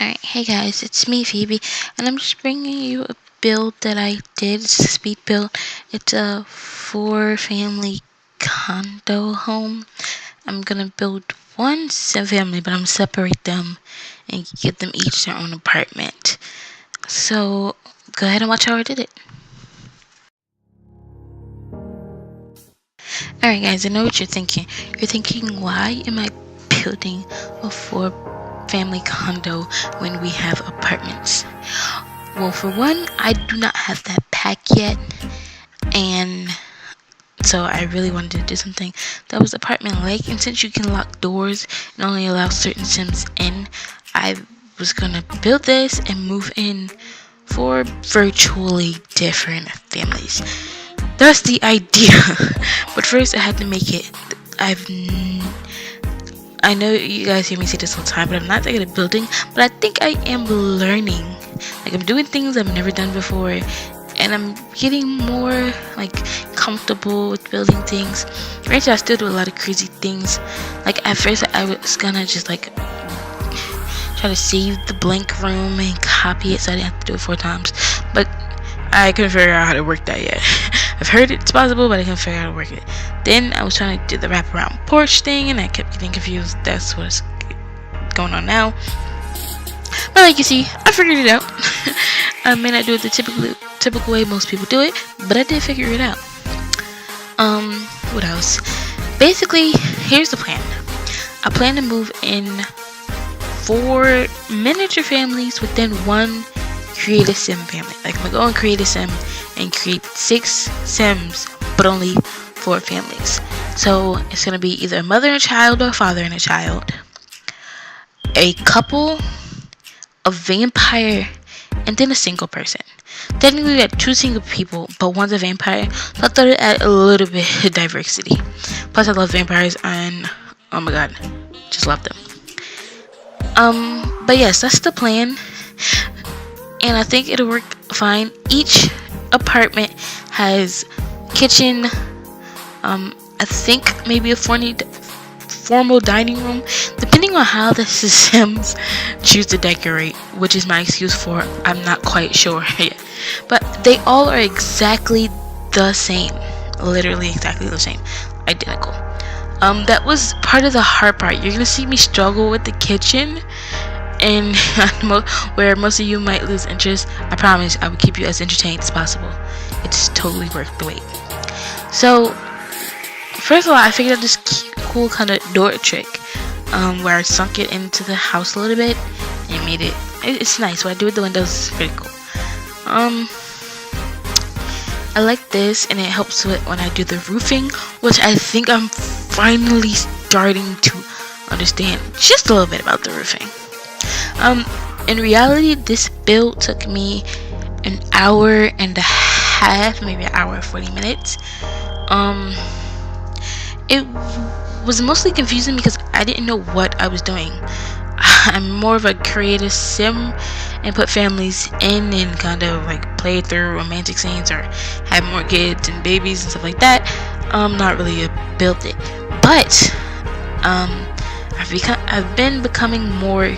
Alright, hey guys, it's me, Phoebe, and I'm just bringing you a build that I did. It's a speed build. It's a 4-family condo home. I'm gonna build one family, but I'm gonna separate them and give them each their own apartment. So, go ahead and watch how I did it. Alright guys, I know what you're thinking. You're thinking, why am I building a 4-family condo when we have apartments? Well, for one, I do not have that pack yet, and so I really wanted to do something that was apartment-like. And since you can lock doors and only allow certain Sims in, I was gonna build this and move in 4 virtually different families. That's the idea. But first, I had to make it. I know you guys hear me say this all the time, but I'm not that good at building. But I think I am learning. Like, I'm doing things I've never done before, and I'm getting more like comfortable with building things. Right now, I still do a lot of crazy things. Like, at first, I was gonna just like try to save the blank room and copy it so I didn't have to do it 4 times. But I couldn't figure out how to work that yet. I've heard it's possible, but I couldn't figure out how to work it. Then I was trying to do the wraparound porch thing, and I kept getting confused. That's what's going on now. But like you see, I figured it out. I may not do it the typical way most people do it, but I did figure it out. What else? Basically, here's the plan. I plan to move in 4 miniature families within 1 create a sim family. Like, I'm gonna go and create a sim and create 6 sims, but only 4 families. So it's gonna be either a mother and a child or a father and a child, a couple, a vampire, and then a single person. Technically, we got 2 single people, but one's a vampire, so I thought it added a little bit of diversity. Plus, I love vampires, and oh my god, just love them. But yes, that's the plan, and I think it'll work fine. Each apartment has kitchen, I think maybe a formal dining room, depending on how the Sims choose to decorate, which is my excuse for I'm not quite sure yet. But they all are exactly the same, literally exactly the same, identical. That was part of the hard part. You're gonna see me struggle with the kitchen, and where most of you might lose interest. I promise I will keep you as entertained as possible. It's totally worth the wait. So, first of all, I figured out this cool kind of door trick, where I sunk it into the house a little bit and made it's nice. What I do with the windows is pretty cool. I like this, and it helps with when I do the roofing, which I think I'm finally starting to understand just a little bit about the roofing. In reality, this build took me an hour and a half, maybe an hour and 40 minutes. It was mostly confusing because I didn't know what I was doing. I'm more of a creative sim and put families in and kind of like play through romantic scenes or have more kids and babies and stuff like that. Not really a build it, but I've been becoming more,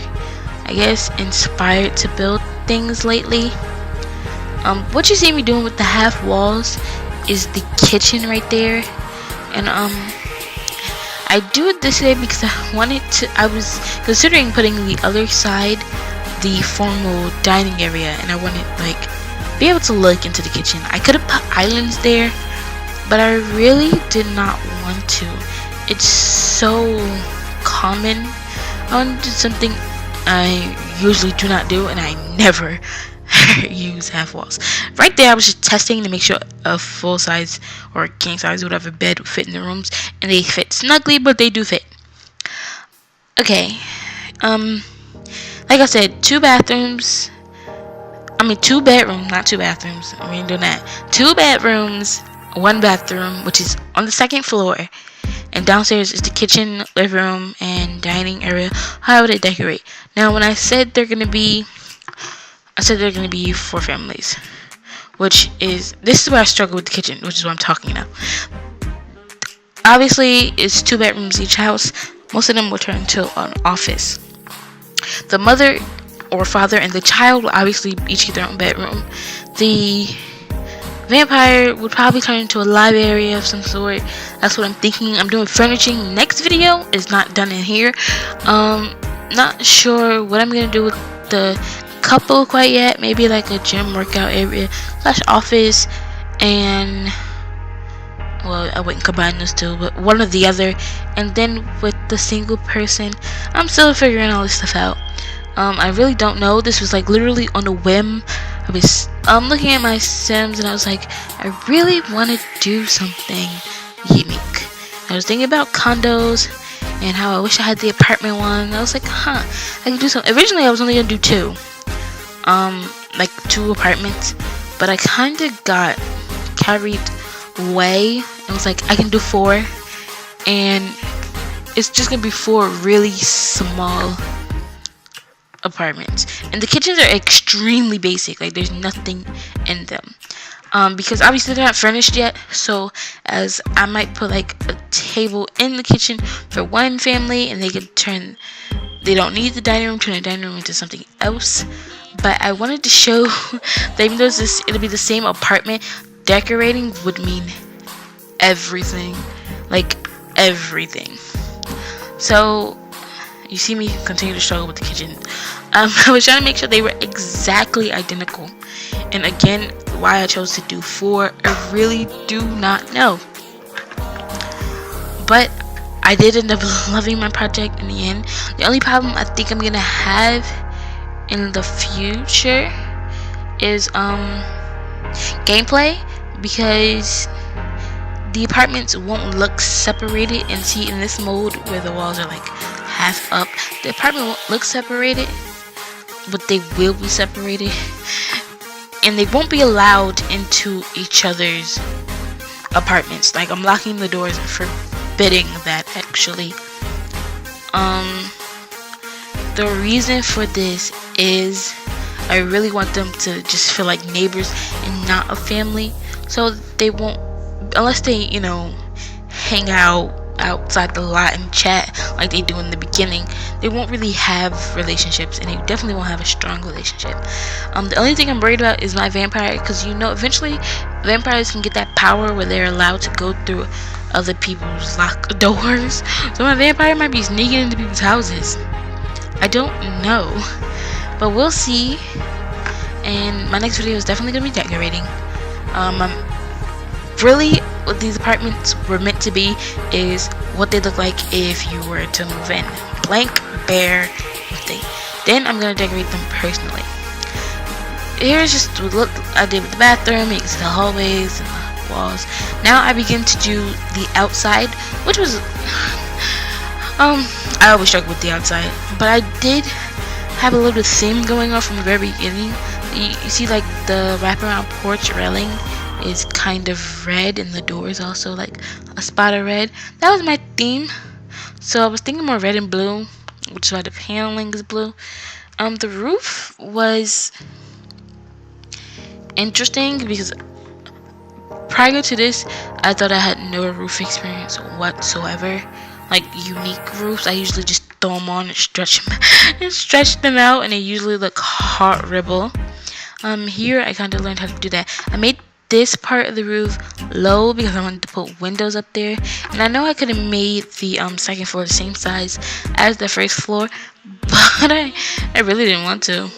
I guess, inspired to build things lately. What you see me doing with the half walls is the kitchen right there, and I do it this way because I was considering putting the other side the formal dining area, and I wanted like be able to look into the kitchen. I could have put islands there, but I really did not want to. It's so common. I wanted to do something I usually do not do, and I never use half walls. Right there, I was just testing to make sure a full size or king size, whatever bed would fit in the rooms, and they fit snugly, but they do fit. Okay, like I said, 2 bedrooms, not 2 bathrooms. We ain't doing that. 2 bedrooms, 1 bathroom, which is on the 2nd floor, and downstairs is the kitchen, living room, and dining area. How would it decorate? Now, when I said they're gonna be 4 families, this is where I struggle with the kitchen, which is what I'm talking now. Obviously, it's 2 bedrooms each house. Most of them will turn into an office. The mother or father and the child will obviously each get their own bedroom. The vampire would probably turn into a live area of some sort. That's what I'm thinking. I'm doing furnishing. Next video is not done in here. Not sure what I'm gonna do with the couple quite yet. Maybe like a gym workout area / office, and well, I wouldn't combine those two, but one or the other. And then with the single person, I'm still figuring all this stuff out. I really don't know. This was like literally on a whim. I was looking at my Sims and I was like, I really want to do something unique. I was thinking about condos and how I wish I had the apartment one. I was like, I can do something. Originally I was only gonna do 2, like 2 apartments, but I kind of got carried away and was like, I can do 4, and it's just gonna be 4 really small apartments, and the kitchens are extremely basic. Like there's nothing in them, because obviously they're not furnished yet. So as I might put like a table in the kitchen for one family, and they don't need the dining room, turn the dining room into something else. But I wanted to show that even though it'll be the same apartment, decorating would mean everything, like everything. So you see me continue to struggle with the kitchen. I was trying to make sure they were exactly identical, and again, why I chose to do 4, I really do not know. But I did end up loving my project in the end. The only problem I think I'm gonna have in the future is gameplay, because the apartments won't look separated. And see, in this mode where the walls are like half up, the apartment won't look separated, but they will be separated, and they won't be allowed into each other's apartments. Like I'm locking the doors and forbidding that actually. The reason for this is I really want them to just feel like neighbors and not a family, so they won't, unless they hang out outside the lot and chat like they do in the beginning, they won't really have relationships, and they definitely won't have a strong relationship. The only thing I'm worried about is my vampire, because eventually vampires can get that power where they're allowed to go through other people's locked doors. So my vampire might be sneaking into people's houses. I don't know, but we'll see. And my next video is definitely gonna be decorating. Really, what these apartments were meant to be is what they look like if you were to move in. Blank, bare, empty. Then I'm gonna decorate them personally. Here's just what look I did with the bathroom. You can see the hallways and the walls. Now I begin to do the outside, which was I always struggle with the outside, but I did have a little bit of theme going on from the very beginning. You see, like the wraparound porch railing is kind of red, and the door is also like a spot of red. That was my theme, so I was thinking more red and blue, which is why the paneling is blue. The roof was interesting because prior to this, I thought I had no roof experience whatsoever. Like unique roofs, I usually just throw them on and stretch them out, and they usually look horrible. Here I kind of learned how to do that. I made this part of the roof low because I wanted to put windows up there, and I know I could have made the second floor the same size as the first floor, but I really didn't want to.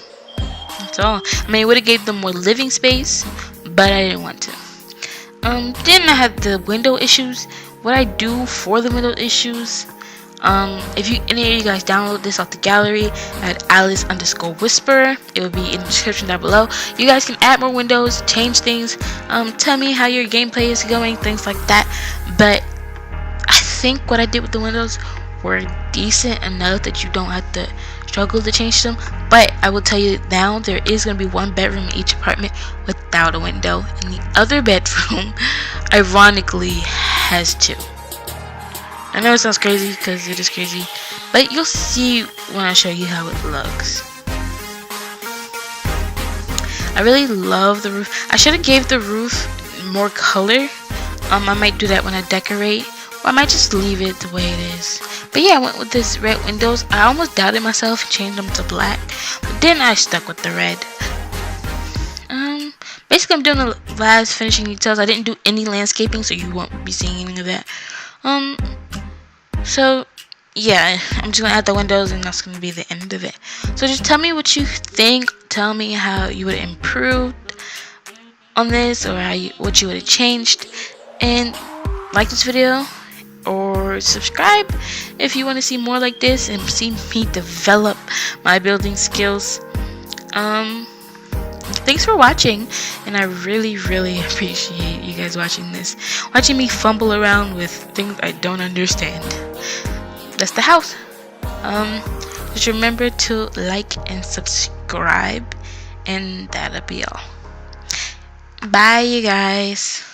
That's all. I mean, it would have gave them more living space, but I didn't want to. Then I had the window issues. What I do for the window issues, if any of you guys download this off the gallery at Alice_Whisper, it will be in the description down below. You guys can add more windows, change things, tell me how your gameplay is going, things like that. But I think what I did with the windows were decent enough that you don't have to struggle to change them. But I will tell you now, there is going to be one bedroom in each apartment without a window, and the other bedroom ironically has 2. I know it sounds crazy, because it is crazy, but you'll see when I show you how it looks. I really love the roof. I should have gave the roof more color. I might do that when I decorate, or I might just leave it the way it is. But yeah, I went with this red windows. I almost doubted myself and changed them to black, but then I stuck with the red. Basically I'm doing the last finishing details. I didn't do any landscaping, so you won't be seeing any of that. So yeah, I'm just gonna add the windows, and that's gonna be the end of it. So just tell me what you think. Tell me how you would improve on this, or what you would have changed, and like this video or subscribe if you want to see more like this and see me develop my building skills. Thanks for watching, and I really appreciate you guys watching me fumble around with things I don't understand. That's the house. Just remember to like and subscribe, and that'll be all. Bye, you guys.